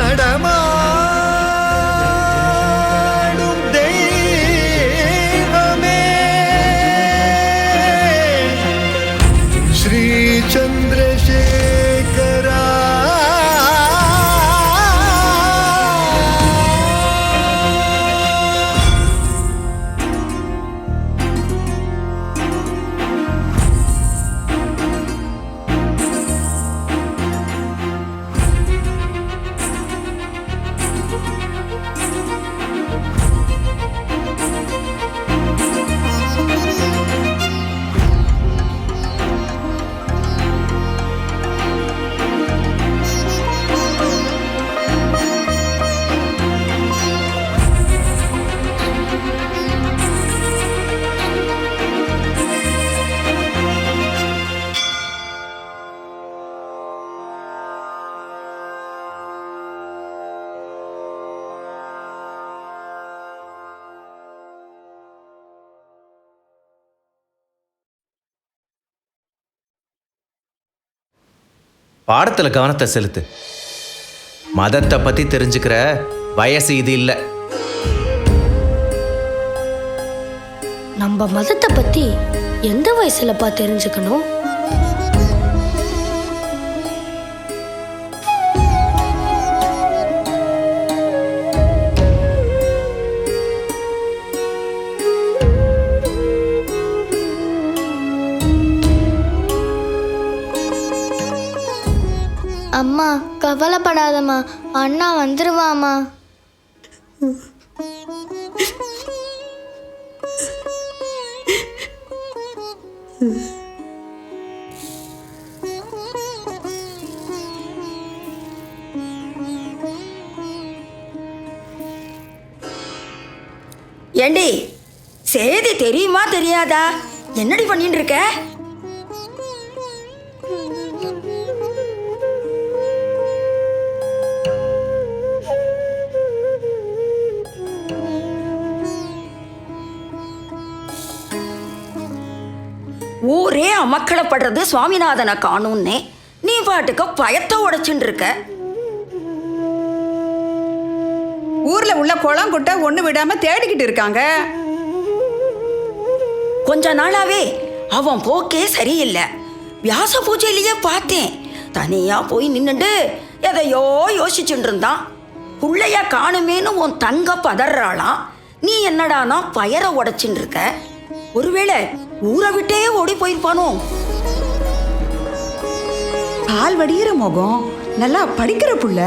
நடமாடும் தெய்வமே ஸ்ரீ சந்திரசேகரா. பாடத்துல கவனத்தை செலுத்து. மதத்தை பத்தி தெரிஞ்சுக்கிற வயசு இது இல்ல. நம்ம மதத்தை பத்தி எந்த வயசுலப்பா தெரிஞ்சுக்கணும்? அம்மா கவலைப்படாதம்மா, அண்ணா வந்துருவாம்மா. ஏண்டி சேதி தெரியுமா தெரியாதா? என்னடி பண்ணிட்டு இருக்க? ஊரே அமக்களப்படுறது சுவாமிநாதனை காணும்னே நீ பாட்டுக்கு பயத்தை உடைச்சுட்டு இருக்க. ஊர்ல உள்ள குளம் குட்டை ஒண்ணு விடாம தேடிக்கிட்டு இருக்காங்க. கொஞ்ச நாளாவே அவன் போக்கே சரியில்லை. வியாச பூஜையிலேயே பார்த்தேன், தனியா போய் நின்னுட்டு எதையோ யோசிச்சுட்டு இருந்தான். புள்ளைய காணுமேனு உன் தங்க பதறாளாம். நீ என்னடானா பயரை உடைச்சுட்டு இருக்க. ஒருவேளை ஊரை விட்டே ஓடி போயிருப்பானோ? பால் வடிகிற முகம், நல்லா படிக்கிற புள்ள,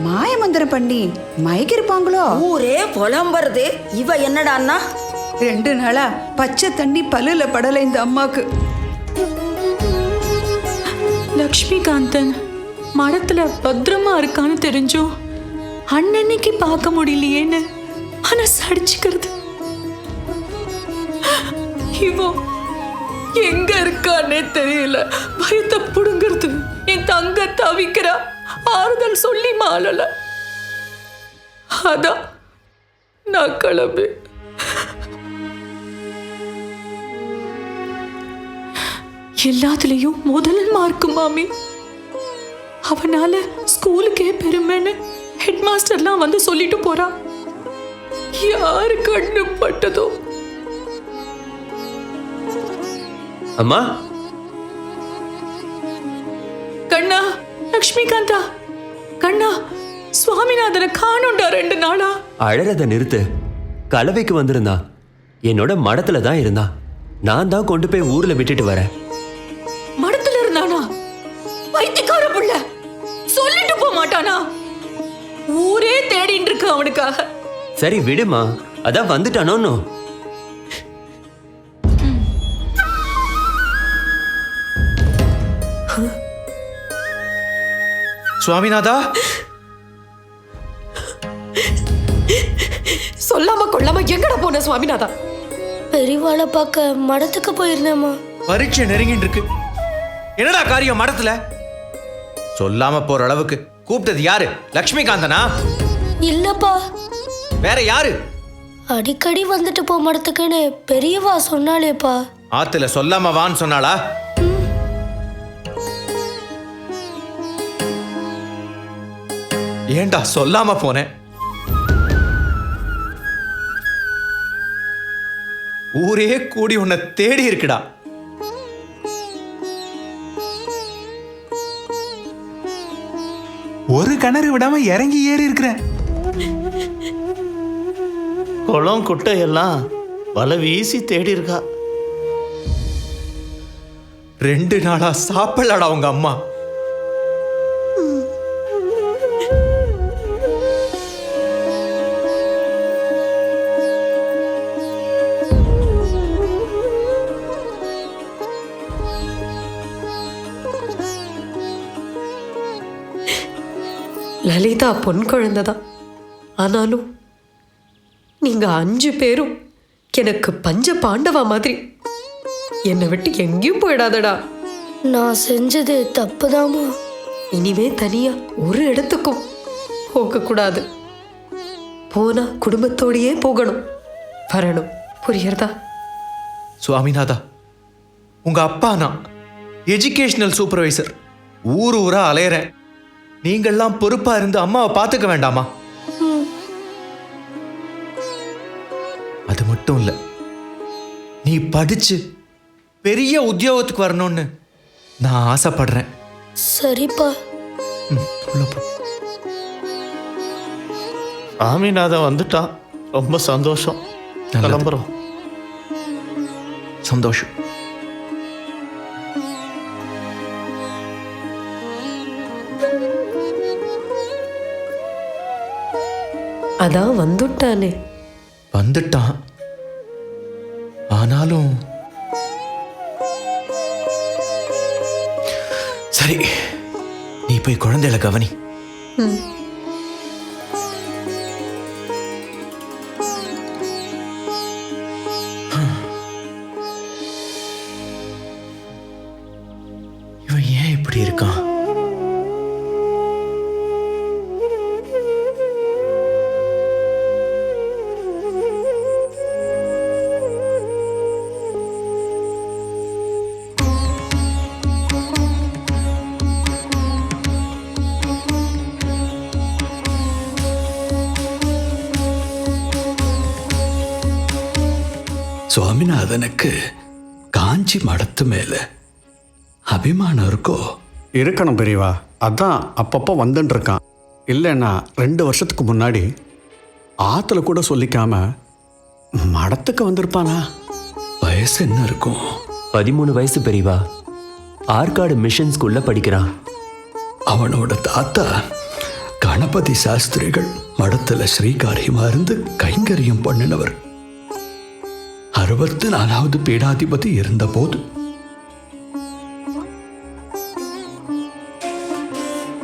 மாயமந்திரம் பண்ணி மயக்கிருப்பாங்களோ? ஊரே புலம்புறது. இவ என்னடான்னா 2 நாளா பச்சை தண்ணி பல்லுல படல இந்த அம்மாக்கு. லக்ஷ்மிகாந்தன் மடத்துல பத்திரமா இருக்கான்னு தெரிஞ்சும் அன்னன்னைக்கு பார்க்க முடியலையேன்னு மனசு அடிச்சுக்கிறது. இவோ எங்க இருக்கான்னே தெரியல. பயத்தை புடுங்கிறது. என் தங்க தவிக்கிறா. ஆறுதல் சொல்லி மாளல. அதான் நான் கிளம்பி எல்லாத்துலயும் முதல் மார்க் மாமி. அவனால ஸ்கூலுக்கே பெருமைன்னு ஹெட் மாஸ்டர்லாம் வந்து சொல்லிட்டு போறா. யாரு கண்ணு பட்டதோ? அம்மா, கண்ணா, லக்ஷ்மிகாந்தா, கண்ணா, சுவாமிநாதனை காணோண்டா 2 நாளா. அழறத நிறுத்து. கலவைக்கு வந்திருந்தா. என்னோட மடத்துல தான் இருந்தா. நான் தான் கொண்டு போய் ஊர்ல விட்டுட்டு வரேன். மடத்துல இருந்தானா? வைத்தியக்கார புள்ள சொல்லிட்டு போக மாட்டானா? ஊரே தேடிட்டு இருக்கு அவனுக்காக. சரி விடுமா, அதான் வந்துட்டானோ. சுவாமிநாதா, சொல்லாம கொள்ளாம எங்கட போன சுவாமிநாதா? பெரியவாளை பார்க்க மடத்துக்கு போயிருந்தேம்மா. பரீட்சை நெருங்கிட்டு இருக்கு. என்னடா காரியம் மடத்துல? சொல்லாம போற அளவுக்கு கூப்பிட்டது யாரு? லக்ஷ்மிகாந்தனா? இல்லப்பா, வேற யாரு? அடிக்கடி வந்துட்டு போ மடத்துக்குன்னு பெரியவா சொன்னாலேப்பா. ஆத்துல சொல்லாம வான்னு சொன்னாளா? ஏன்டா சொல்லாம போனேன்? ஊரே கூடி உன்னை தேடி இருக்குடா. ஒரு கிணறு விடாம இறங்கி ஏறி இருக்கிறேன். குளம் குட்டையெல்லாம் வலை வீசி தேடி இருக்கா. 2 நாளா சாப்பிடலடா உங்க அம்மா. லலிதா பொன் குழந்தைதான். ஆனாலும் நீங்க 5 பேரும் எனக்கு பஞ்ச பாண்டவா மாதிரி. என்னை விட்டு எங்கேயும் போயிடாதடா. நான் செஞ்சது தப்புதாம்மா. இனிமே தனியா ஒரு இடத்துக்கும் போகக்கூடாது. போனா குடும்பத்தோடையே போகணும், வரணும். புரியுறதா? சுவாமிநாதா, உங்க அப்பா நான் எஜுகேஷனல் சூப்பர்வைசர். ஊரா அலையறேன். நீங்கள்லாம் பொறுப்பா இருந்து அம்மாவை பார்த்துக்க வேண்டாமா? அது மட்டும் இல்ல, நீ படிச்சு பெரிய உத்தியோகத்துக்கு வரணும்னு நான் ஆசைப்படுறேன். சரிப்பா. உள்ள போ. சாமிநாதன் வந்துட்டான், ரொம்ப சந்தோஷம். நல்லது. கிளம்புறோம். சந்தோஷம். அதான் வந்துட்டானே. வந்துட்டான். ஆனாலும் சரி, நீ போய் குழந்தைகளை கவனி. இவன் ஏன் இப்படி இருக்கான்? சுவாமிநாதனுக்கு காஞ்சி மடத்து மேல அபிமானம் இருக்கோ? இருக்கணும் பெரியவா. அதான் அப்பப்போ வந்துட்டு இருக்கான். இல்லைன்னா 2 வருஷத்துக்கு முன்னாடி ஆற்றுல கூட சொல்லிக்காம மடத்துக்கு வந்திருப்பானா? வயசு என்ன இருக்கும்? 13 வயசு பெரியவா. ஆற்காடு மிஷன் ஸ்கூல்ல படிக்கிறான். அவனோட தாத்தா கணபதி சாஸ்திரிகள் மடத்துல ஸ்ரீகாரியமா இருந்து கைங்கரியம் பண்ணினவர். 64வது பீடாதிபதி இருந்தபோது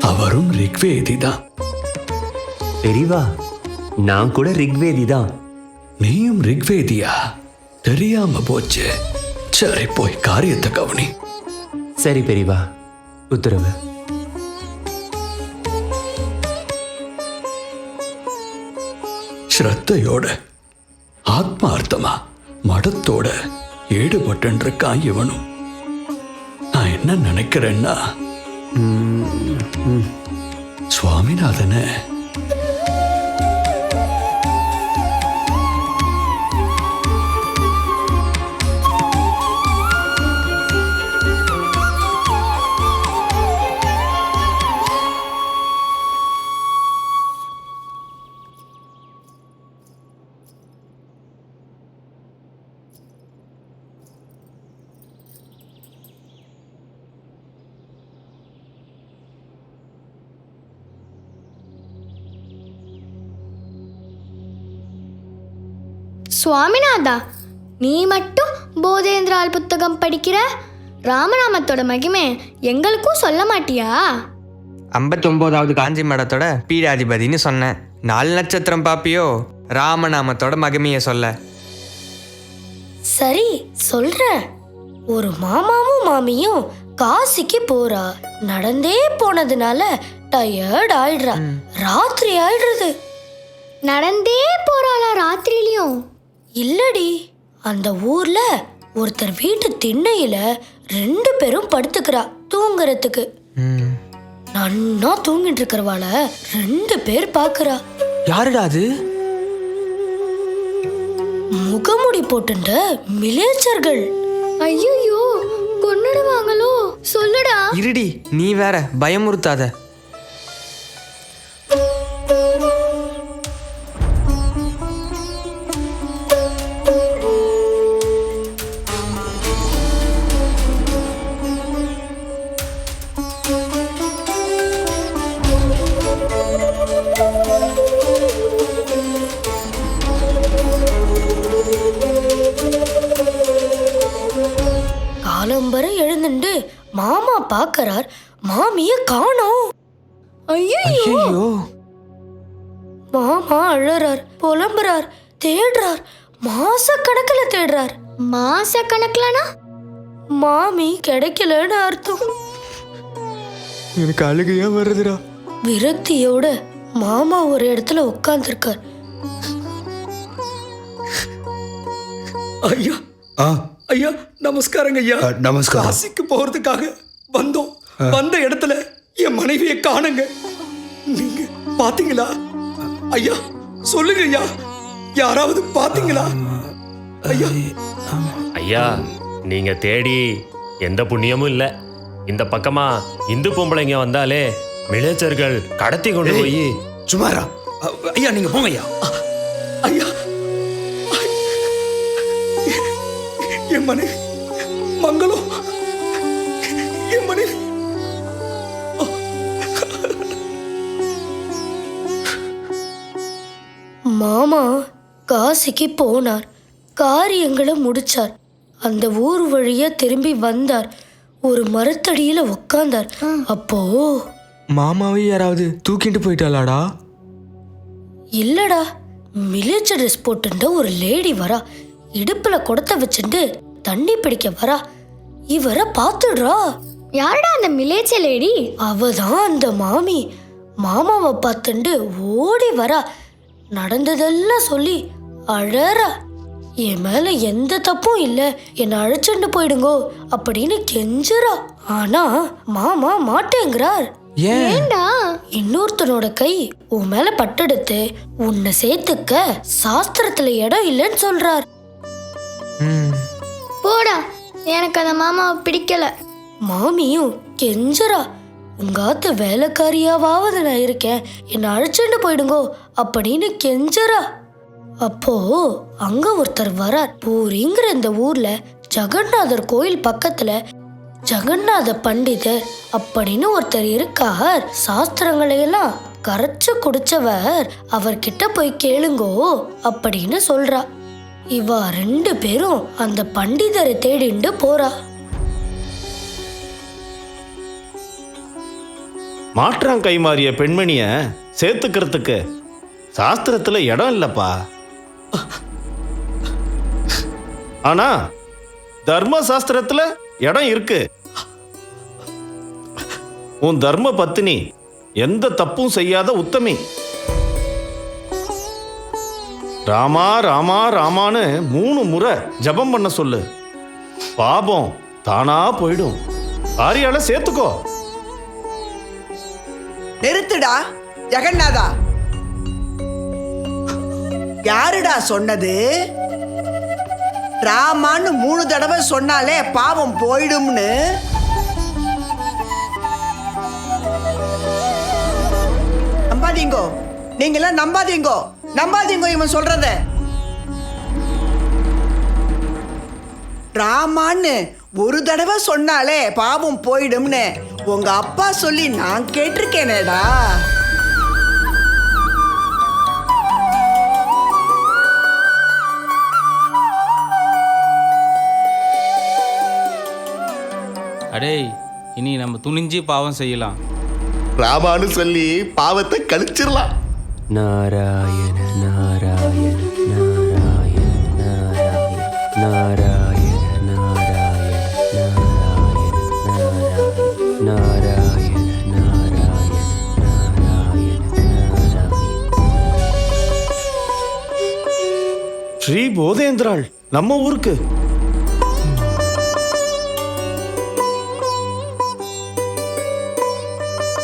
அவரும் ரிக்வேதி தான். பெரியவா, நான் கூட ரிக்வேதி தான். நீயும் ரிக்வேதியா? தெரியாம போச்சு. சரி, போய் காரியத்தை கவனி. சரி பெரியவா, உத்தரவு. ஸ்ரத்தையோட ஆத்மார்த்தமா மடத்தோட ஈடுபட்டு இருக்கான் இவனும். நான் என்ன நினைக்கிறேன்னா, சுவாமிநாதனை சுவாமிநாதா, நீ மட்டும் போதேந்திரால் புத்தகம் படிக்கிற, ராமநாமத்தோட மகிமை எங்களுக்கும் சொல்ல மாட்டியா? 59வது காஞ்சி மடத்தோட பீடாதிபதினு சொன்னேன். 4 நட்சத்திரம் பாப்பியோ ராமநாமத்தோட மகிமையை சொல்ல. சரி சொல்றேன். ஒரு மாமாவும் மாமியும் காசிக்கு போறா. நடந்தே போனதுனால டயர்ட் ஆயிடுறா. ராத்திரி ஆயிடுறது. நடந்தே போறாளா ராத்திரிலையும்? இல்லடி, அந்த ஊர்ல ஒருத்தர் வீட்டு திண்ணையில 2 பேரும் படுத்துக்கிறா தூங்குறதுக்கு. நன்னா தூங்கிட்டு இருக்கிறவாள 2 பேர் பாக்குறா. யாருடா அது? முகமுடி போட்டுண்ட மிலேச்சர்கள். ஐயோ கொன்னுடுவாங்களோ? சொல்லுடா. இருடி, நீ வேற பயமுறுத்தாத. காலம்பரை எழுந்துண்டு மாமா பாக்கறார், மாமிய காணோம். ஐயோ ஐயோ, மாமா அழறார், புலம்புறார், தேடுறார், மாச கணக்குல தேடுறார். மாச கணக்குலனா? மாமி கிடைக்கலன்னு அர்த்தம். எனக்கு அழுகையா வருதுடா. விரக்தியோட மாமா ஒரு இடத்துல உட்கார்ந்துருக்கார். ஐயா ஐயா நமஸ்காரங்க ஐயா. நமஸ்காரம். காசிக்கு போறதுக்காக வந்தோம். வந்த இடத்துல என் மனைவியை காணுங்க. நீங்க பாத்தீங்களா ஐயா? சொல்லுங்க ஐயா, யாராவது பாத்தீங்களா ஐயா? ஐயா, நீங்க தேடி எந்த புண்ணியமும் இல்ல. இந்த பக்கமா இந்து பொம்பளைங்க வந்தாலே மிலேச்சர்கள் கடத்தி கொண்டு போய். சுமாரா ஐயா, நீங்க போங்க ஐயா. ஐயா, என் மனைவி மங்களம், என் மனைவி. மாமா காசிக்கு போனார், காரியங்களை முடிச்சார். அந்த ஊர் வழியா திரும்பி வந்தார், ஒரு மரத்தடியில உட்கார்ந்தார். அப்போ மாமாவை யாராவது தூக்கிட்டு போயிட்டாளாடா? இல்லடா, மிலேச்ச ட்ரெஸ் போட்டுண்ட ஒரு லேடி வரா, இடுப்புல குடத்தை வச்சுட்டு தண்ணி பிடிக்க வரா. இவரை பார்த்துடுறா. யாருடா அந்த மிலேச்ச லேடி? அவதான் அந்த மாமி. மாமாவை பார்த்துண்டு ஓடி வரா, நடந்ததெல்லாம் சொல்லி அழறா. என் மேல எந்த தப்பும் இல்ல, என்னை அழைச்சுண்டு போயிடுங்கோ அப்படின்னு கெஞ்சுறா. ஆனா மாமா மாட்டேங்கிறார். ஏண்டா? இன்னொருத்தனோட கை உன் மேல பட்டெடுத்து உன்னை சேர்த்துக்க சாஸ்திரத்துல இடம் இல்லைன்னு சொல்றார். போடா, எனக்கு அந்த மாமாவை பிடிக்கல. மாமியும் கெஞ்சரா, உங்காத்து வேலைக்காரியாவது நான் இருக்கேன், என்னை அழைச்சுண்டு போயிடுங்கோ அப்படின்னு கெஞ்சரா. அப்போ அங்க ஒருத்தர் வரார். பூரிங்கிற இந்த ஊர்ல ஜெகநாதர் கோயில் பக்கத்துல ஜெகநாத பண்டிதர் அப்படின்னு ஒருத்தர் இருக்கார். சாஸ்திரங்களை எல்லாம் கரைச்சு குடிச்சவர், அவர்கிட்ட போய் கேளுங்கோ அப்படின்னு சொல்றா. இவா 2 பேரும் அந்த பண்டிதரை தேடிண்டு போறா. மாற்றான் கை மாறிய பெண்மணிய சேர்த்துக்கிறதுக்கு சாஸ்திரத்துல இடம் இல்லப்பா. ஆனா தர்ம சாஸ்திரத்துல இடம் இருக்கு. உன் தர்ம பத்தினி எந்த தப்பும் செய்யாத உத்தமி. ராமா ராமா ராமான்னு 3 முறை ஜபம் பண்ண சொல்லு. பாபம் தானா போயிடும். ஆரியால சேர்த்துக்கோ. நிறுத்துடா ஜெகநாதா. யாருடா சொன்னது? ராமான்னு 3 தடவை சொன்னாலே பாவம் போயிடும்னு. நம்பாதீங்கோ, நீங்களாம் நம்பாதீங்கோ, நம்பாதீங்கோ இவன் சொல்றத. ராமான்னு 1 தடவை சொன்னாலே பாவம் போயிடும்னு உங்க அப்பா சொல்லி நான் கேட்டிருக்கேனேடா. அடே, இனி நம்ம துணிஞ்சு பாவம் செய்யலாம். ராமான்னு சொல்லி பாவத்தை கழிச்சிடலாம். நாராயண நாராயண நாராயண நாராயண நாராயண நாராயண நாராயண நாராயண நாராயண நாராயண. ஸ்ரீ போதேந்திராள் நம்ம ஊருக்கு.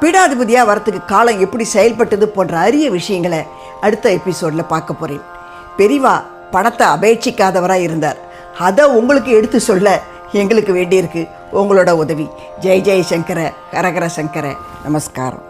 பீடாதிபதியாக வரத்துக்கு காலம் எப்படி செயல்பட்டது போன்ற அரிய விஷயங்களை அடுத்த எபிசோடில் பார்க்க போகிறேன். பெரியவா பணத்தை அபேட்சிக்காதவராக இருந்தார். அதை உங்களுக்கு எடுத்து சொல்ல எங்களுக்கு வேண்டியிருக்கு உங்களோட உதவி. ஜெய் ஜெய் சங்கர, ஹரஹர சங்கர, நமஸ்காரம்.